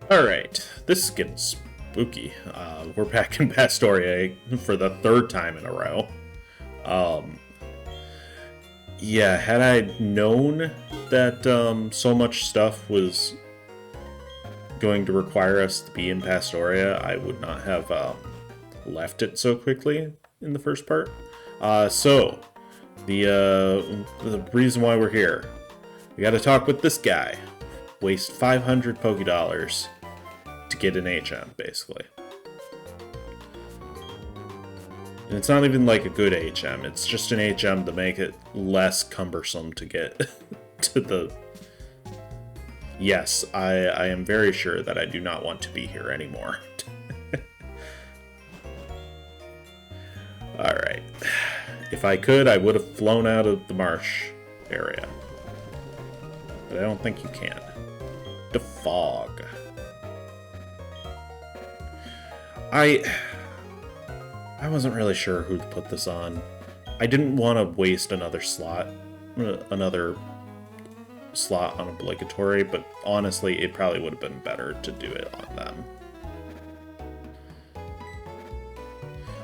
Alright, this is getting spooky. We're back in Pastoria for the third time in a row. Yeah, had I known that so much stuff was going to require us to be in Pastoria, I would not have left it so quickly in the first part. So, the reason why we're here, we gotta talk with this guy. Waste 500 Pokédollars to get an HM, basically. And it's not even like a good HM, it's just an HM to make it less cumbersome to get to the... Yes, I am very sure that I do not want to be here anymore. Alright. If I could, I would have flown out of the marsh area. But I don't think you can. The fog. I wasn't really sure who to put this on. I didn't want to waste another slot on obligatory, but honestly, it probably would have been better to do it on them.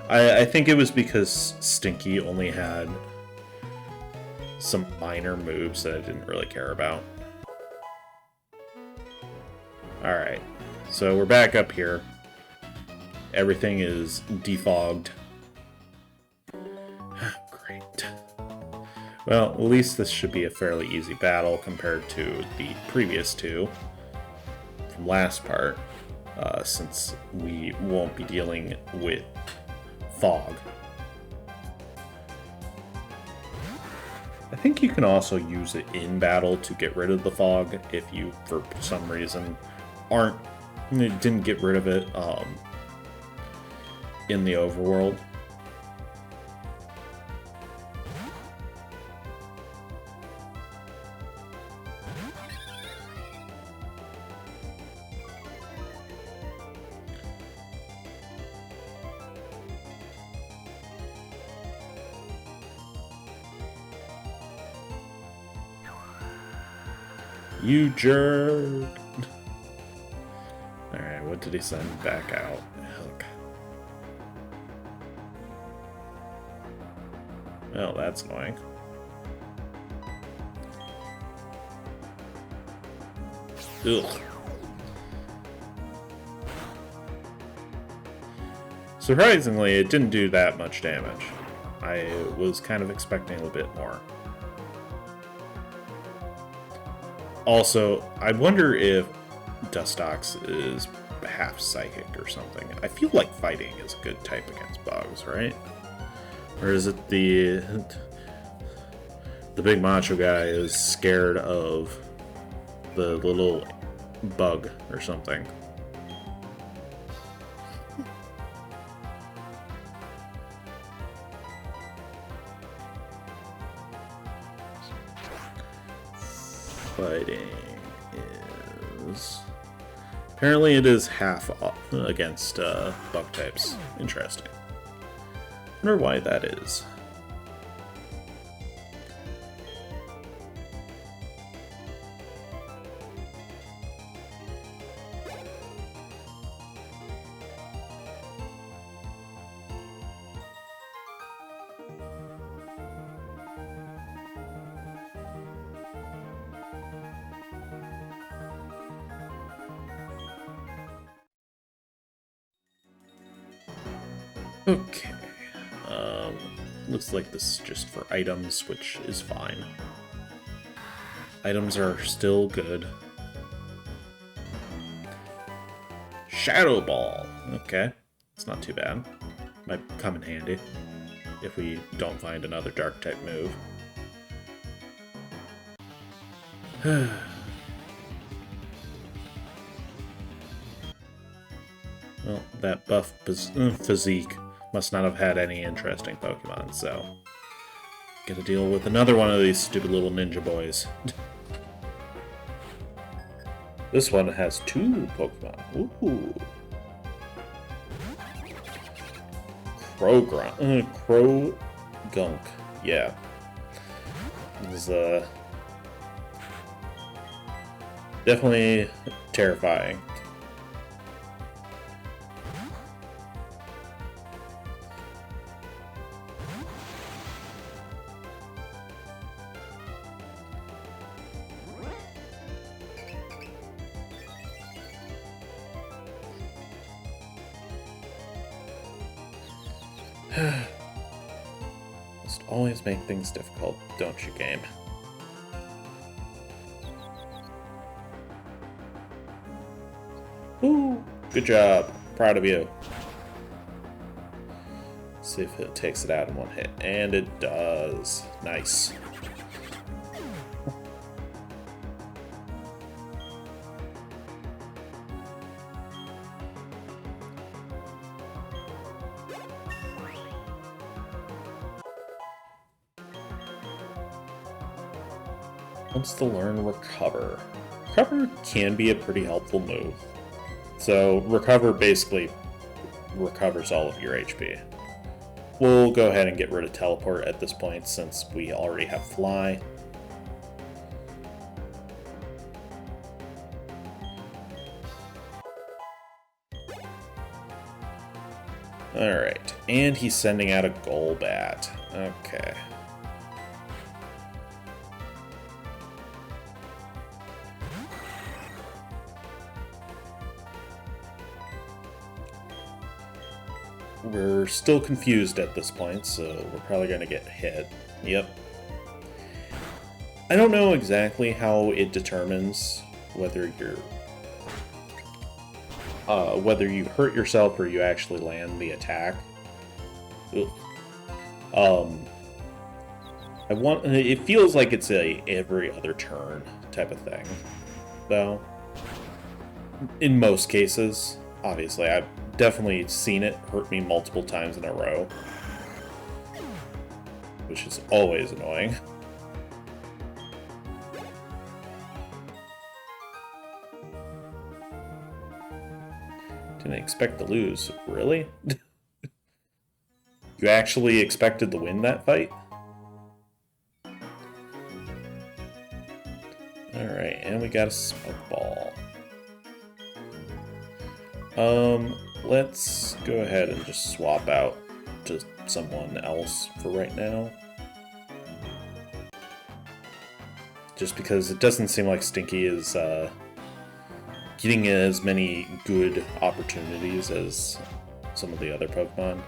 I think it was because Stinky only had some minor moves that I didn't really care about. Alright, so we're back up here. Everything is defogged. Great. Well, at least this should be a fairly easy battle compared to the previous two from last part, since we won't be dealing with fog. I think you can also use it in battle to get rid of the fog if you, for some reason, didn't get rid of it in the overworld. You jerk! Alright, what did he send back out? Hook. Well, that's annoying. Ugh. Surprisingly, it didn't do that much damage. I was kind of expecting a bit more. Also, I wonder if Dustox is half psychic or something. I feel like fighting is a good type against bugs, right? Or is it the big macho guy is scared of the little bug or something? Fighting is... Apparently it is half against bug types. Interesting. Wonder why that is. Okay. Looks like this is just for items, which is fine. Items are still good. Shadow Ball. Okay. It's not too bad. Might come in handy if we don't find another dark type move. Well, that buff physique must not have had any interesting Pokemon, so... Gotta deal with another one of these stupid little ninja boys. This one has 2 Pokemon. Ooh. Crow Gunk. Yeah. This is definitely terrifying. Must always make things difficult, don't you, game? Ooh, good job. Proud of you. See if it takes it out in one hit. And it does. Nice. Wants to learn Recover. Recover can be a pretty helpful move. So Recover basically recovers all of your HP. We'll go ahead and get rid of Teleport at this point since we already have Fly. Alright, and he's sending out a Golbat. Okay. We're still confused at this point, so we're probably going to get hit. Yep. I don't know exactly how it determines whether you hurt yourself or you actually land the attack. Ugh. It feels like it's a every other turn type of thing, though. In most cases, obviously, I've definitely seen it hurt me multiple times in a row, which is always annoying. Didn't expect to lose. Really? You actually expected to win that fight? Alright, and we got a smoke ball. Let's go ahead and just swap out to someone else for right now. Just because it doesn't seem like Stinky is getting as many good opportunities as some of the other Pokemon.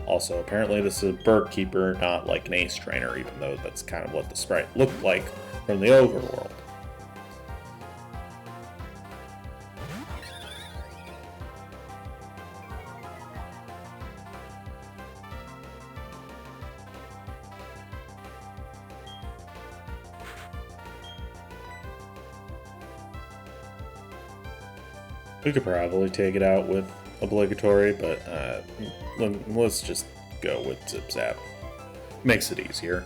Also, apparently this is a bird keeper, not like an ace trainer, even though that's kind of what the sprite looked like from the overworld. We could probably take it out with obligatory, but let's just go with Zip Zap. Makes it easier.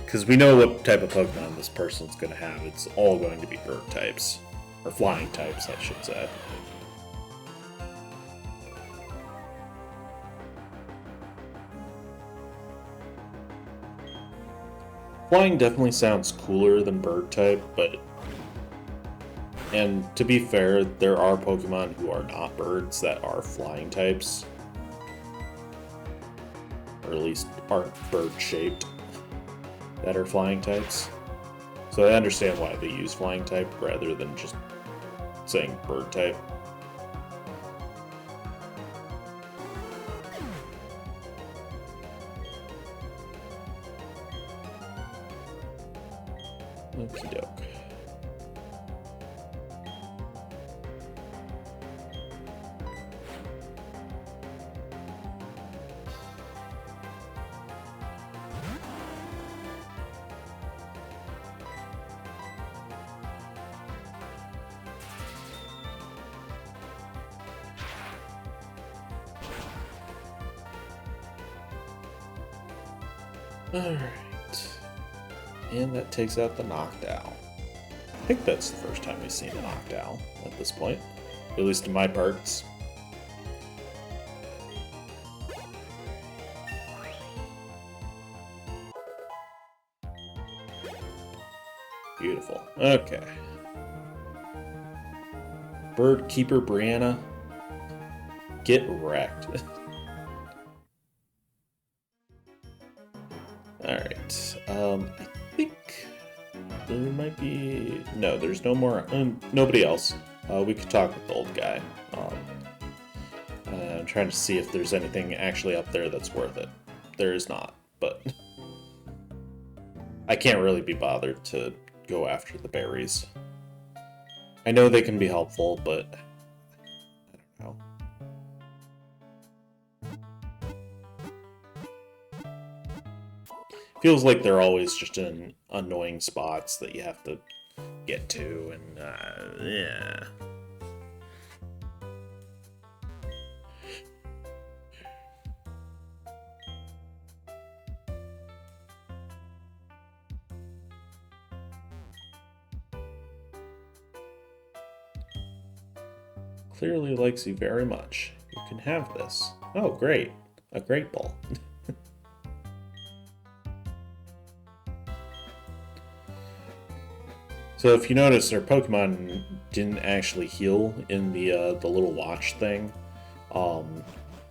Because we know what type of Pokemon this person's going to have. It's all going to be bird types. Or flying types, I should say. Flying definitely sounds cooler than bird type, but... And to be fair, there are Pokemon who are not birds that are flying types. Or at least aren't bird-shaped that are flying types. So I understand why they use flying type rather than just saying bird type. Okie doke. Alright. And that takes out the Noctowl. I think that's the first time we've seen a Noctowl at this point. At least in my parts. Beautiful. Okay. Bird Keeper Brianna. Get wrecked. Alright, I think there might be... No, there's no more... nobody else. We could talk with the old guy. I'm trying to see if there's anything actually up there that's worth it. There is not, but I can't really be bothered to go after the berries. I know they can be helpful, but I don't know. Feels like they're always just in annoying spots that you have to get to, and yeah. Clearly likes you very much. You can have this. Oh, great. A great ball. So if you notice, our Pokemon didn't actually heal in the little watch thing.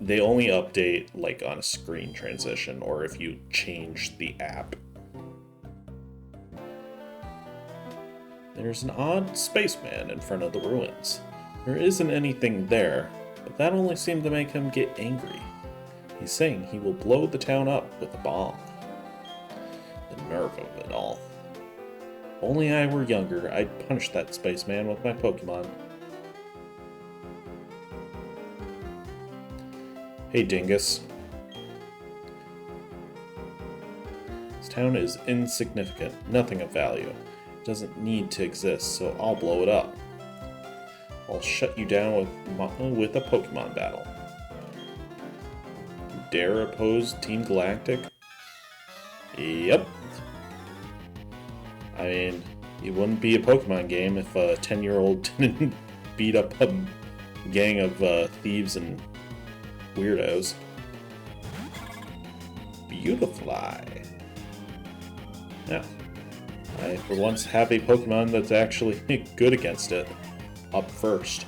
They only update like on a screen transition or if you change the app. There's an odd spaceman in front of the ruins. There isn't anything there, but that only seemed to make him get angry. He's saying he will blow the town up with a bomb. The nerve of it all. If only I were younger, I'd punish that spaceman with my Pokemon. Hey, Dingus. This town is insignificant, nothing of value. It doesn't need to exist, so I'll blow it up. I'll shut you down with a Pokemon battle. You dare oppose Team Galactic? Yep. I mean, it wouldn't be a Pokemon game if a 10-year-old didn't beat up a gang of thieves and weirdos. Beautifly. Yeah. I, for once, have a Pokemon that's actually good against it. Up first.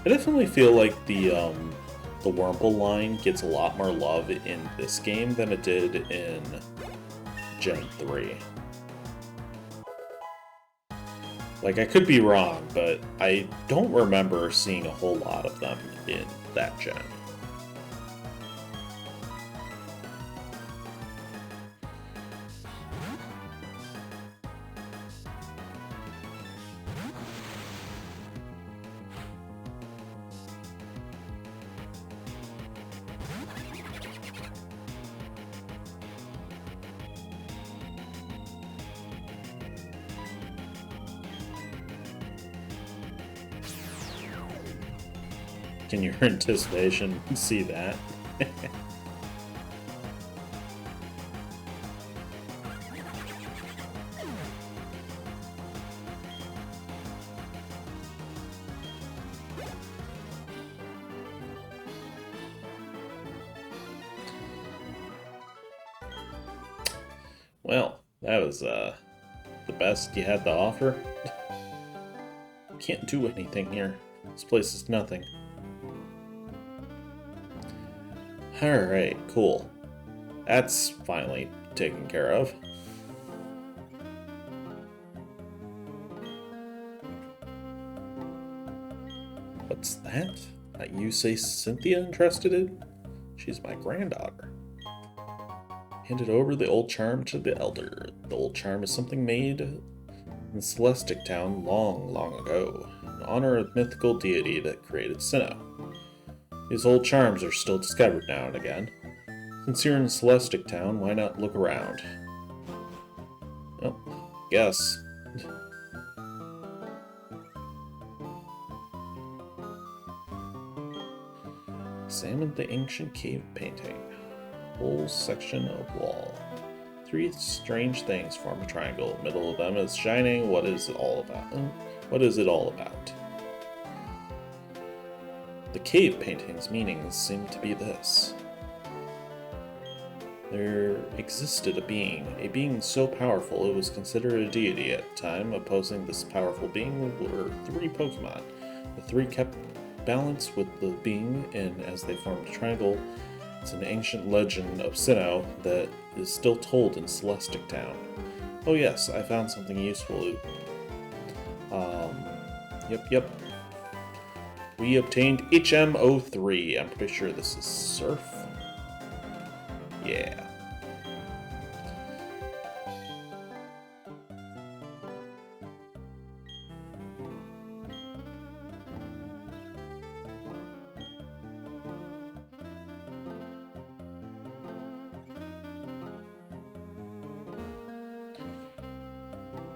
I definitely feel like the Wurmple line gets a lot more love in this game than it did in Gen 3. Like, I could be wrong, but I don't remember seeing a whole lot of them in that gen. Can your anticipation see that? Well, that was the best you had to offer. Can't do anything here. This place is nothing. Alright, cool. That's finally taken care of. What's that? You say Cynthia interested in? She's my granddaughter. Handed over the old charm to the elder. The old charm is something made in Celestic Town long, long ago, in honor of mythical deity that created Sinnoh. These old charms are still discovered now and again. Since you're in Celestic Town, why not look around? Well, guess. Examine the ancient cave painting. Whole section of wall. 3 strange things form a triangle. Middle of them is shining. What is it all about? What is it all about? The cave painting's meanings seem to be this. There existed a being so powerful it was considered a deity at the time. Opposing this powerful being were 3 Pokemon. The 3 kept balance with the being, and as they formed a triangle. It's an ancient legend of Sinnoh that is still told in Celestic Town. Oh yes, I found something useful. Yep. We obtained HM03. I'm pretty sure this is Surf. Yeah.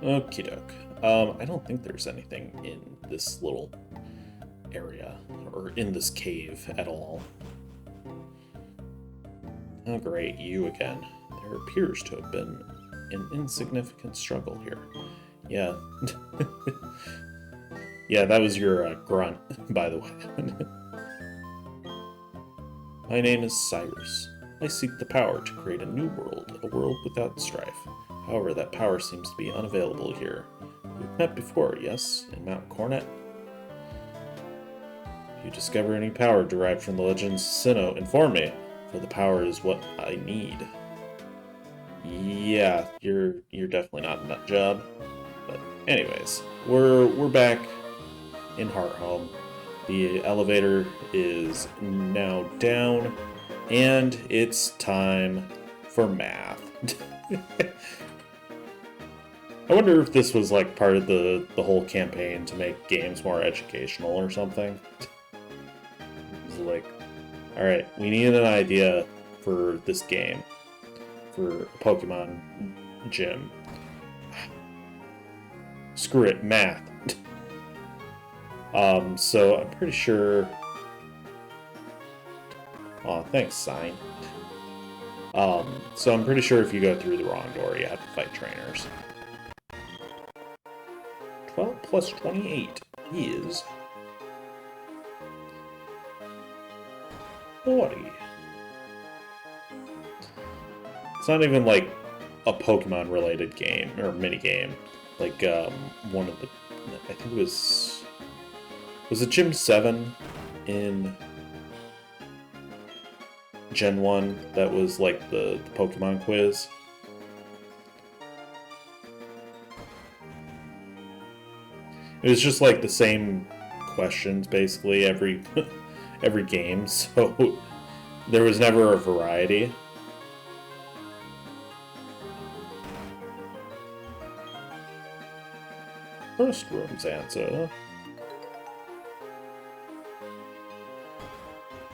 Okie doke. I don't think there's anything in this little area, or in this cave at all. Oh great, you again. There appears to have been an insignificant struggle here. Yeah. Yeah, that was your grunt, by the way. My name is Cyrus. I seek the power to create a new world, a world without strife. However, that power seems to be unavailable here. We've met before, yes? In Mount Cornet? If you discover any power derived from the legends Sinnoh, inform me, for the power is what I need. Yeah, you're definitely not a nut job. But anyways, we're back in Hearthome. The elevator is now down, and it's time for math. I wonder if this was like part of the whole campaign to make games more educational or something. It's like, alright, we need an idea for this game, for Pokemon Gym. Screw it, math. So I'm pretty sure... Aw, thanks, Sign. So I'm pretty sure if you go through the wrong door, you have to fight trainers. 12 plus 28 is 40. It's not even like a Pokemon-related game, or mini-game. Like, one of the... I think it was... Was it Gym 7 in Gen 1 that was like the Pokemon quiz? It was just like the same questions basically every every game, so there was never a variety. First room's answer.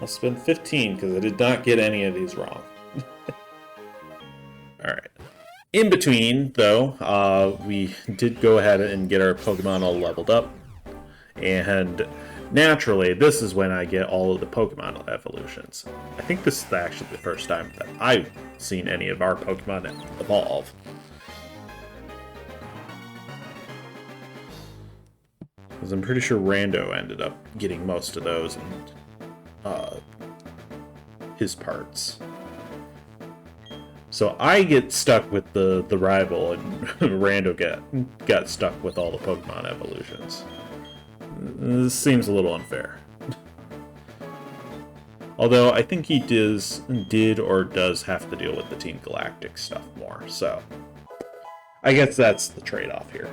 Must have been 15 because I did not get any of these wrong. Alright. In between, though, we did go ahead and get our Pokemon all leveled up. And naturally, this is when I get all of the Pokemon evolutions. I think this is actually the first time that I've seen any of our Pokemon evolve. Because I'm pretty sure Rando ended up getting most of those and his parts. So I get stuck with the rival, and Rando got stuck with all the Pokemon evolutions. This seems a little unfair. Although I think he did or does have to deal with the Team Galactic stuff more, so I guess that's the trade-off here.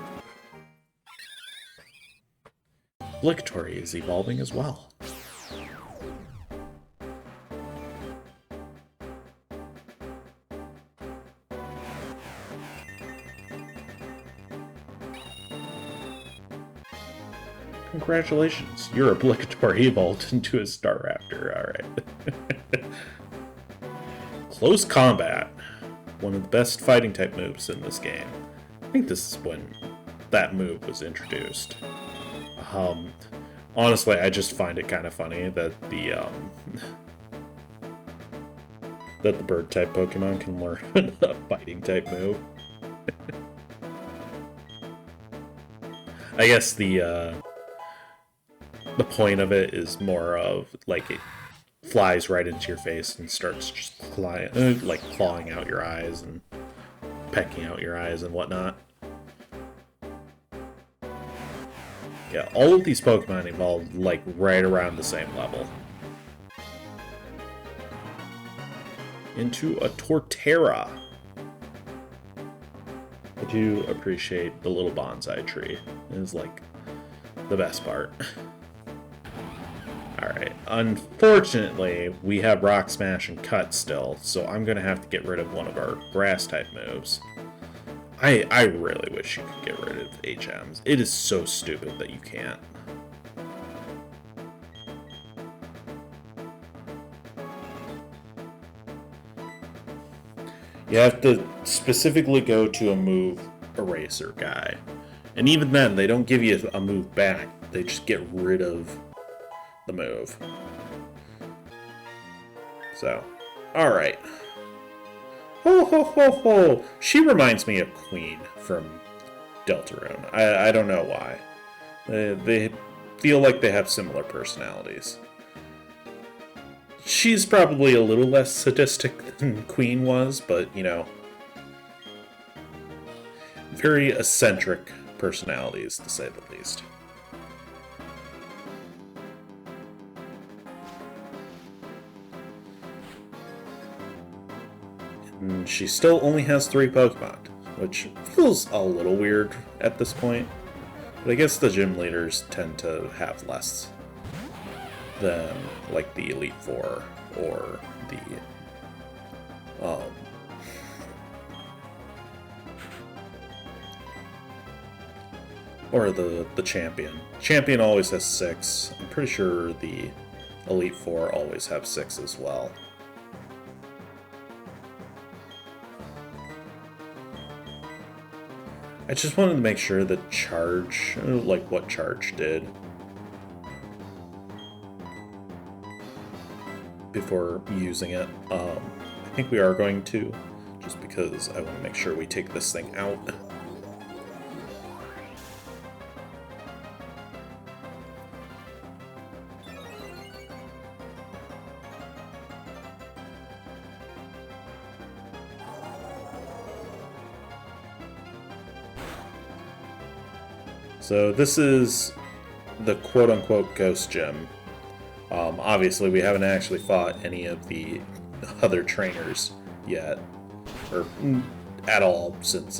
Obligatory is evolving as well. Congratulations, your obligatory evolved into a Staraptor, alright. Close combat. One of the best fighting type moves in this game. I think this is when that move was introduced. Honestly, I just find it kind of funny that the bird type Pokemon can learn a fighting type move. I guess the point of it is more of, like, it flies right into your face and starts just clawing out your eyes and pecking out your eyes and whatnot. Yeah, all of these Pokemon evolved, like, right around the same level. Into a Torterra. I do appreciate the little bonsai tree. It is, like, the best part. Alright, unfortunately, we have Rock Smash and Cut still, so I'm going to have to get rid of one of our Grass-type moves. I really wish you could get rid of HMs. It is so stupid that you can't. You have to specifically go to a move eraser guy. And even then, they don't give you a move back. They just get rid of the move. So, alright. Ho ho ho ho! She reminds me of Queen from Deltarune. I don't know why. They feel like they have similar personalities. She's probably a little less sadistic than Queen was, but, you know, very eccentric personalities, to say the least. And she still only has 3 Pokemon, which feels a little weird at this point. But I guess the gym leaders tend to have less than, like, the Elite Four or the champion. Champion always has 6. I'm pretty sure the Elite Four always have 6 as well. I just wanted to make sure that Charge, like what Charge did, before using it. I think we are going to, just because I want to make sure we take this thing out. So this is the quote-unquote ghost gym. Obviously, we haven't actually fought any of the other trainers yet, or at all, since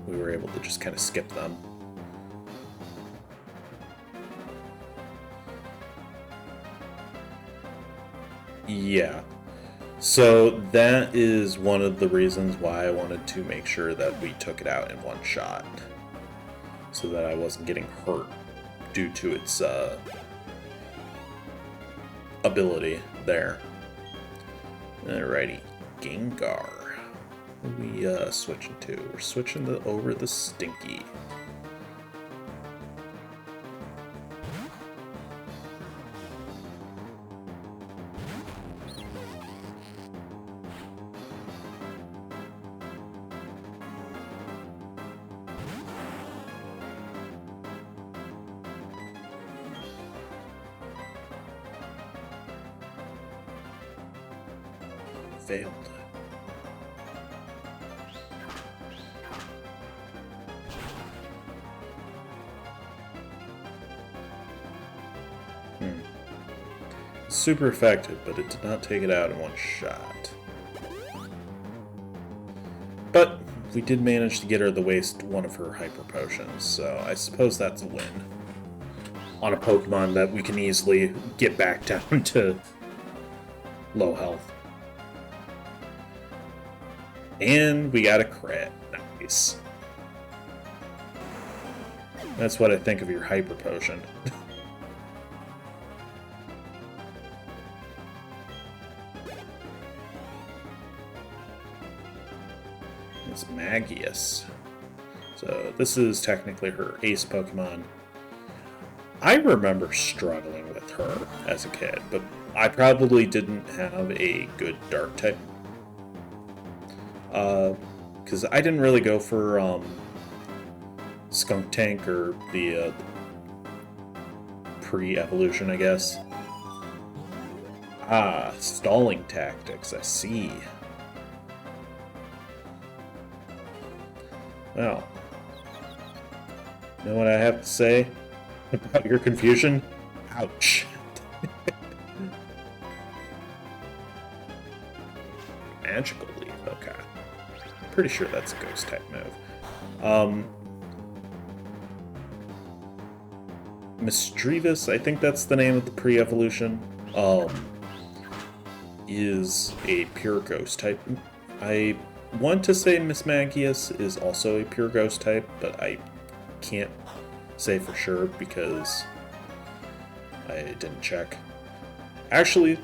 we were able to just kind of skip them. Yeah. So that is one of the reasons why I wanted to make sure that we took it out in one shot, so that I wasn't getting hurt due to its ability there. Alrighty, Gengar. What are we switching to? We're switching over the Stinky. Failed. Super effective, but it did not take it out in one shot. But we did manage to get her to waste one of her hyper potions, so I suppose that's a win. On a Pokemon that we can easily get back down to low health. And we got a crit. Nice. That's what I think of your hyper potion. It's Magius. So this is technically her ace Pokemon. I remember struggling with her as a kid, but I probably didn't have a good dark type. Because I didn't really go for Skunk Tank or the pre-evolution, I guess. Ah, stalling tactics, I see. Well, you know what I have to say? About your confusion? Ouch. Magical Leaf, okay. Pretty sure that's a ghost type move. Misdreavus, I think that's the name of the pre-evolution, is a pure ghost type. I want to say Mismagius is also a pure ghost type, but I can't say for sure because I didn't check. Actually,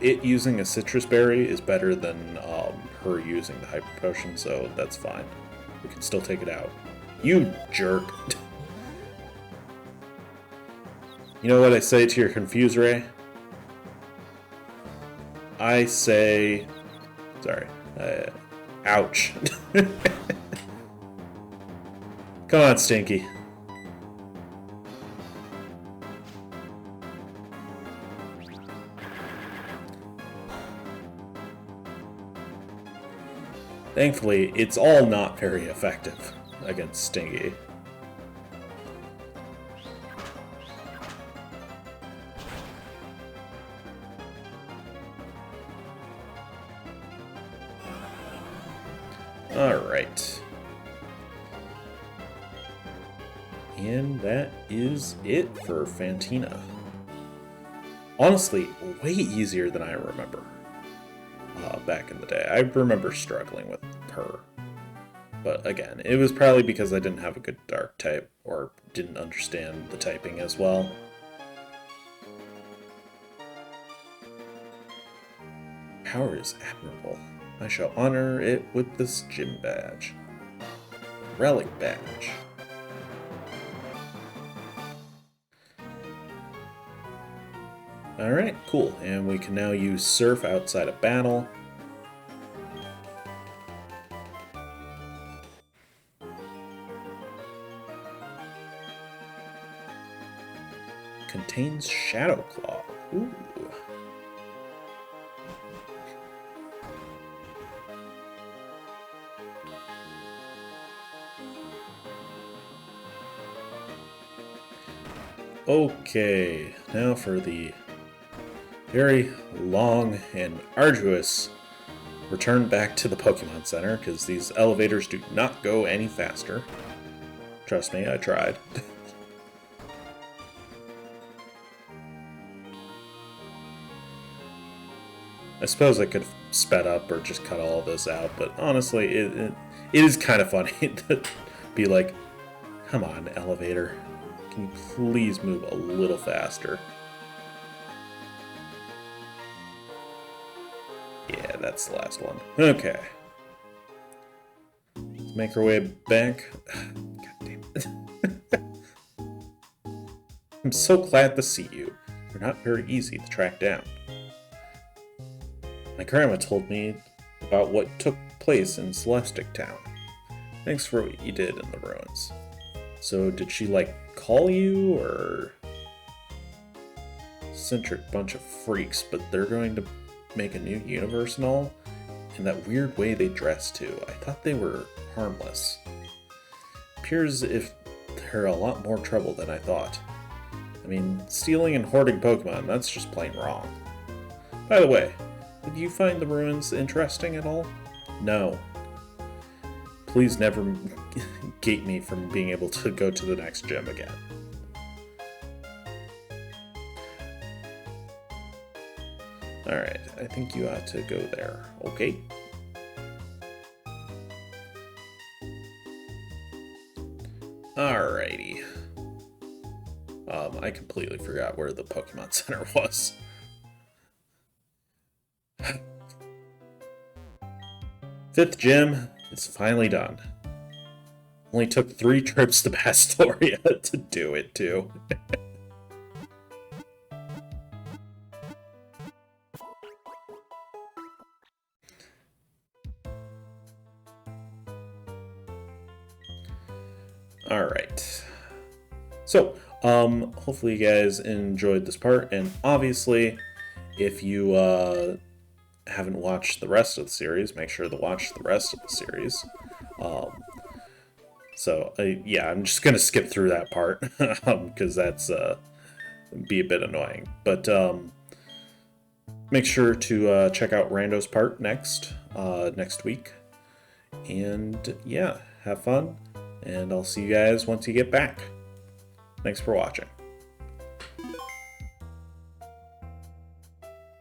it using a citrus berry is better than her using the hyper potion, so that's fine. We can still take it out. You jerk! You know what I say to your Confuse Ray? I say... Sorry. Ouch. Come on, Stinky. Thankfully, it's all not very effective against Stinky. Alright. And that is it for Fantina. Honestly, way easier than I remember. Back in the day. I remember struggling with her. But again, it was probably because I didn't have a good dark type, or didn't understand the typing as well. Power is admirable. I shall honor it with this gym badge. Relic badge. Alright, cool. And we can now use Surf outside of battle. Contains Shadow Claw. Ooh. Okay, now for the very long and arduous return back to the Pokemon Center, because these elevators do not go any faster. Trust me, I tried. I suppose I could have sped up or just cut all this out, but honestly, it is kind of funny to be like, come on, elevator. Can you please move a little faster? Yeah, that's the last one. Okay. Let's make our way back. God damn it. I'm so glad to see you. You're not very easy to track down. My grandma told me about what took place in Celestic Town. Thanks for what you did in the ruins. So did she, like, call you, or... Centric bunch of freaks, but they're going to make a new universe and all? In that weird way they dress, too. I thought they were harmless. Appears if they're a lot more trouble than I thought. I mean, stealing and hoarding Pokemon, that's just plain wrong. By the way, did you find the ruins interesting at all? No. Please never gate me from being able to go to the next gym again. Alright, I think you ought to go there, okay? Alrighty. I completely forgot where the Pokemon Center was. Fifth gym is finally done. Only took 3 trips to Pastoria to do it, too. Alright. So, hopefully you guys enjoyed this part, and obviously, if you haven't watched the rest of the series, make sure to watch the rest of the series. So, yeah, I'm just going to skip through that part because that's be a bit annoying. But make sure to check out Rando's part next week. And yeah, have fun. And I'll see you guys once you get back. Thanks for watching.